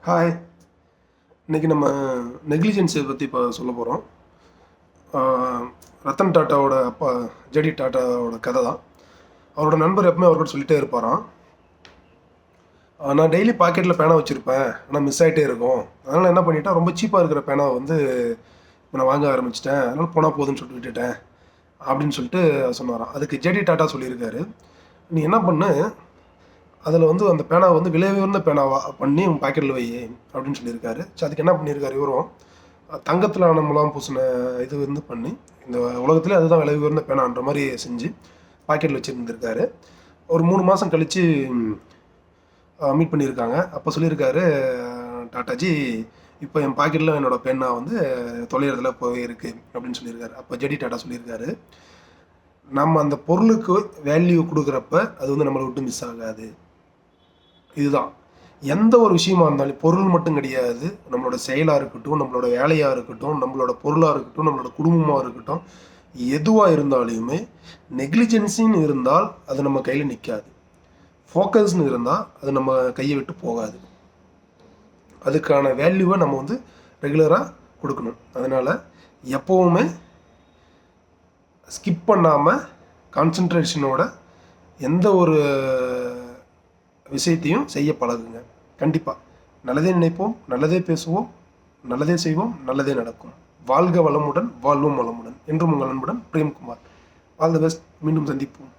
Hi. இன்றைக்கி நம்ம நெக்லிஜென்ஸை பற்றி இப்போ சொல்ல போகிறோம். ரத்தன் டாட்டாவோட அப்பா ஜேடி டாட்டாவோட கதை தான். அவரோட நண்பர் எப்பவுமே அவர்கிட்ட சொல்லிகிட்டே இருப்பாராம், நான் டெய்லி பாக்கெட்டில் பேனா வச்சுருப்பேன், ஆனால் மிஸ் ஆகிட்டே இருக்கும். அதனால் என்ன பண்ணிட்டேன், ரொம்ப சீப்பாக இருக்கிற பேனாவை வந்து இப்போ நான் வாங்க ஆரம்பிச்சிட்டேன், அதனால் போனால் போதுன்னு சொல்லிட்டு விட்டுட்டேன் அப்படின்னு சொல்லிட்டு சொன்னாராம். அதுக்கு ஜேடி டாட்டா சொல்லியிருக்காரு, நீ என்ன பண்ணு, அதில் வந்து அந்த பேனாவை வந்து விலை உயர்ந்த பேனாவாக பண்ணி உன் பாக்கெட்டில் வை அப்படின்னு சொல்லியிருக்காரு. ஸோ அதுக்கு என்ன பண்ணியிருக்காரு இவரும், தங்கத்தில் ஆன முலாம் பூசின இது வந்து பண்ணி இந்த உலகத்துலேயே அதுதான் விலை உயர்ந்த பேனான்ற மாதிரி செஞ்சு பாக்கெட்டில் வச்சுருந்துருக்காரு. ஒரு 3 மாதம் கழித்து மீட் பண்ணியிருக்காங்க. அப்போ சொல்லியிருக்காரு, டாட்டாஜி இப்போ என் பாக்கெட்டில் என்னோடய பேனா வந்து தொலைகிறதுல போயிருக்கு அப்படின்னு சொல்லியிருக்காரு. அப்போ ஜேடி டாட்டா சொல்லியிருக்காரு, நம்ம அந்த பொருளுக்கு வேல்யூ கொடுக்குறப்ப அது வந்து நம்மளை விட்டு மிஸ் ஆகாது. இதுதான் எந்த ஒரு விஷயமா இருந்தாலும், பொருள் மட்டும் கிடையாது, நம்மளோட செயலாக இருக்கட்டும், நம்மளோட வேலையாக இருக்கட்டும், நம்மளோட பொருளாக இருக்கட்டும், நம்மளோட குடும்பமாக இருக்கட்டும், எதுவாக இருந்தாலுமே நெக்லிஜென்சின்னு இருந்தால் அது நம்ம கையில் நிற்காது. ஃபோக்கஸ்ன்னு இருந்தால் அது நம்ம கையை விட்டு போகாது. அதுக்கான வேல்யூவை நம்ம வந்து ரெகுலராக கொடுக்கணும். அதனால் எப்போவுமே ஸ்கிப் பண்ணாமல் கான்சன்ட்ரேஷனோட எந்த ஒரு விஷயத்தையும் செய்ய பழகுங்க. கண்டிப்பாக நல்லதே நினைப்போம், நல்லதே பேசுவோம், நல்லதே செய்வோம், நல்லதே நடக்கும். வாழ்க வளமுடன், வாழ்வோம் வளமுடன். என்றும் உங்கள் அன்புடன் பிரேம்குமார். All the best. மீண்டும் சந்திப்போம்.